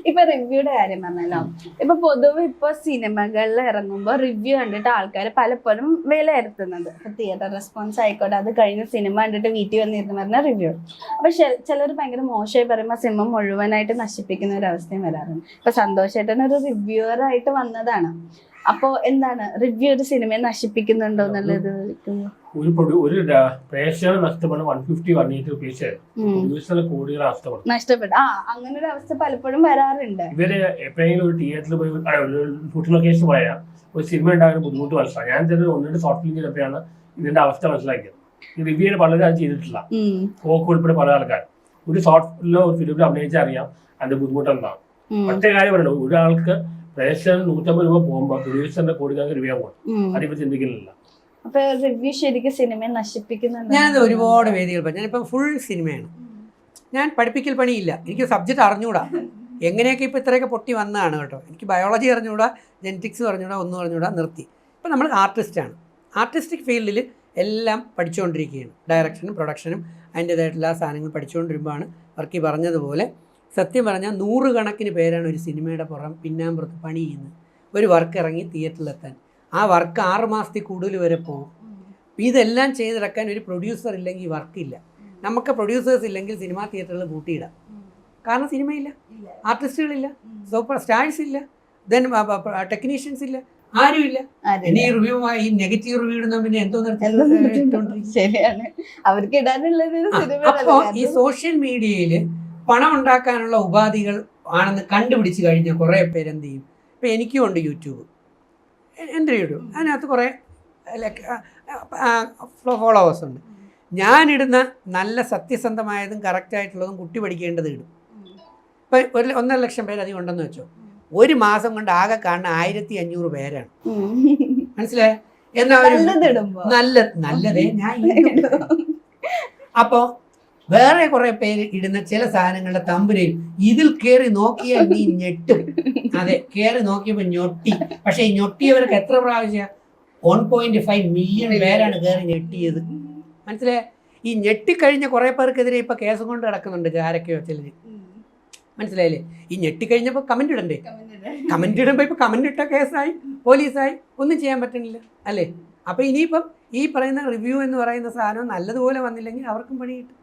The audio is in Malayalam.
ഇപ്പൊ റിവ്യൂടെ കാര്യം പറഞ്ഞല്ലോ. ഇപ്പൊ പൊതുവെ ഇപ്പൊ സിനിമകളിൽ ഇറങ്ങുമ്പോൾ റിവ്യൂ കണ്ടിട്ട് ആൾക്കാർ പലപ്പോഴും വിലയിരുത്തുന്നത്. ഇപ്പൊ തിയേറ്റർ റെസ്പോൺസ് ആയിക്കോട്ടെ, അത് കഴിഞ്ഞ സിനിമ കണ്ടിട്ട് വീട്ടിൽ വന്നിരുന്ന് പറഞ്ഞ റിവ്യൂ. അപ്പൊ ചിലർ ഭയങ്കര മോശമായി പറയുമ്പോൾ സിനിമ മുഴുവനായിട്ട് നശിപ്പിക്കുന്ന ഒരു അവസ്ഥയും വരാറുണ്ട്. ഇപ്പൊ സന്തോഷേട്ടൻ ഒരു റിവ്യൂവർ ആയിട്ട് വന്നതാണ്. അപ്പോ എന്താണ് റിവ്യൂ ഒരു സിനിമയെ നശിപ്പിക്കുന്നുണ്ടോ എന്നുള്ളത്? ഒരു പ്രേക്ഷകർ നഷ്ടപ്പെടുന്ന 150, 180 rupees പ്രൊഡ്യൂസറിന് കോടികൾ നഷ്ടപ്പെട്ടു. അങ്ങനെ ഒരു അവസ്ഥ പലപ്പോഴും വരാറുണ്ട്. ഇവര് എപ്പോഴെങ്കിലും ഒരു തിയേറ്ററിൽ പോയി ഷൂട്ടിംഗ് ലൊക്കേഷൻ പോയാൽ ഒരു സിനിമ ഉണ്ടാകുന്ന ബുദ്ധിമുട്ട് മനസ്സിലായി. ഞാൻ തന്നെ ഒന്നിട്ട് ഷോർട്ട് ഫിലിം ചെയ്തപ്പോഴാണ് ഇതിന്റെ അവസ്ഥ മനസ്സിലാക്കിയത്. ഈ റിവ്യൂവിന് പലരും അത് ചെയ്തിട്ടില്ല. പോക്ക് ഉൾപ്പെടെ പല ആൾക്കാർ ഒരു ഷോർട്ട് ഫിലിമിലോ ഒരു ഫിലിമിലോ അഭിനയിച്ചാൽ അറിയാം അതിന്റെ ബുദ്ധിമുട്ട് എന്താണ്. മറ്റേ കാര്യം പറയണം, ഒരാൾക്ക് പ്രേക്ഷകർ 150 രൂപ പോകുമ്പോൾ പ്രൊഡ്യൂസറിന്റെ കോടിക്കണക്കിന് രൂപ പോകും. അതിപ്പോ ചിന്തിക്കുന്നില്ല. അപ്പൊ റിവ്യൂ ശരിക്കും സിനിമയെ നശിപ്പിക്കുന്നുണ്ട്. ഞാനത് ഒരുപാട് വേദികൾ പറഞ്ഞു. ഞാനിപ്പോൾ ഫുൾ സിനിമയാണ്. ഞാൻ പഠിപ്പിക്കൽ പണിയില്ല, എനിക്ക് സബ്ജക്റ്റ് അറിഞ്ഞുകൂടാ. എങ്ങനെയൊക്കെ ഇപ്പോൾ ഇത്രയൊക്കെ പൊട്ടി വന്നതാണ് കേട്ടോ. എനിക്ക് ബയോളജി അറിഞ്ഞുകൂടാ, ജെനറ്റിക്സ് അറിഞ്ഞുകൂടാ, ഒന്നും അറിഞ്ഞുകൂടാ, നിർത്തി. ഇപ്പം നമ്മൾ ആർട്ടിസ്റ്റാണ്. ആർട്ടിസ്റ്റിക് ഫീൽഡിൽ എല്ലാം പഠിച്ചുകൊണ്ടിരിക്കുകയാണ്. ഡയറക്ഷനും പ്രൊഡക്ഷനും അതിൻ്റേതായിട്ടുള്ള എല്ലാ സാധനങ്ങളും പഠിച്ചുകൊണ്ടിരുമ്പോഴാണ് വർക്കി പറഞ്ഞതുപോലെ സത്യം പറഞ്ഞാൽ 100 കണക്കിന് പേരാണ് ഒരു സിനിമയുടെ പിന്നാമ്പുറത്ത് പണി ചെയ്യുന്നത്. ഒരു വർക്ക് ഇറങ്ങി തിയേറ്ററിലെത്താൻ ആ വർക്ക് 6 മാസത്തിൽ കൂടുതൽ വരെ പോകും. ഇതെല്ലാം ചെയ്തിറക്കാൻ ഒരു പ്രൊഡ്യൂസർ ഇല്ലെങ്കിൽ വർക്കില്ല. നമുക്ക് പ്രൊഡ്യൂസേഴ്സ് ഇല്ലെങ്കിൽ സിനിമാ തിയേറ്ററുകൾ പൂട്ടിയിടാം. കാരണം സിനിമയില്ല, ആർട്ടിസ്റ്റുകളില്ല, സൂപ്പർ സ്റ്റാർസ് ഇല്ല, ദെൻ ടെക്നീഷ്യൻസ് ഇല്ല, ആരുമില്ല. ഇനി ഈ റിവ്യൂ ഈ നെഗറ്റീവ് റിവ്യൂ ഇടുന്ന പിന്നെ എന്തോ ശരിയാണ് അവർക്ക് ഇടാനുള്ളത്. അപ്പോൾ ഈ സോഷ്യൽ മീഡിയയിൽ പണം ഉണ്ടാക്കാനുള്ള ഉപാധികൾ ആണെന്ന് കണ്ടുപിടിച്ച് കഴിഞ്ഞാൽ കുറേ പേര് എന്ത് ചെയ്യും. ഇപ്പം എനിക്കും ഉണ്ട് യൂട്യൂബ്, എൻ്റെ യൂട്യൂബ്, അതിനകത്ത് കുറേ ഫോളോവേഴ്സ് ഉണ്ട്. ഞാനിടുന്ന നല്ല സത്യസന്ധമായതും കറക്റ്റായിട്ടുള്ളതും കുട്ടി പഠിക്കേണ്ടത് ഇടും. ഇപ്പം 1.5 ലക്ഷം പേര് അധികം ഉണ്ടെന്ന് വെച്ചോ. ഒരു മാസം കൊണ്ട് ആകെ കാണുന്ന 1500 പേരാണ്. മനസ്സിലായ? എന്നാ നല്ലതേ ഞാൻ. അപ്പോൾ വേറെ കുറെ പേര് ഇടുന്ന ചില സാധനങ്ങളുടെ തമ്പുരയിൽ ഇതിൽ കയറി നോക്കിയാൽ നീ ഞെട്ടും. അതെ, കയറി നോക്കിയപ്പോൾ ഞൊട്ടി. പക്ഷെ ഈ ഞൊട്ടിയവർക്ക് എത്ര പ്രാവശ്യം 1.5 മില്യൺ പേരാണ് കയറി ഞെട്ടിയത്. മനസ്സിലായ? ഈ ഞെട്ടിക്കഴിഞ്ഞ കുറെ പേർക്കെതിരെ ഇപ്പൊ കേസും കൊണ്ട് കിടക്കുന്നുണ്ട് ആരൊക്കെയോ ചിലര്. മനസ്സിലായില്ലേ? ഈ ഞെട്ടിക്കഴിഞ്ഞപ്പോൾ കമന്റ് ഇടണ്ടേ? കമന്റ് ഇടുമ്പോൾ ഇപ്പൊ കമന്റ് ഇട്ട കേസായി, പോലീസായി, ഒന്നും ചെയ്യാൻ പറ്റുന്നില്ല അല്ലേ? അപ്പൊ ഇനിയിപ്പം ഈ പറയുന്ന റിവ്യൂ എന്ന് പറയുന്ന സാധനം നല്ലതുപോലെ വന്നില്ലെങ്കിൽ അവർക്കും പണി കിട്ടും.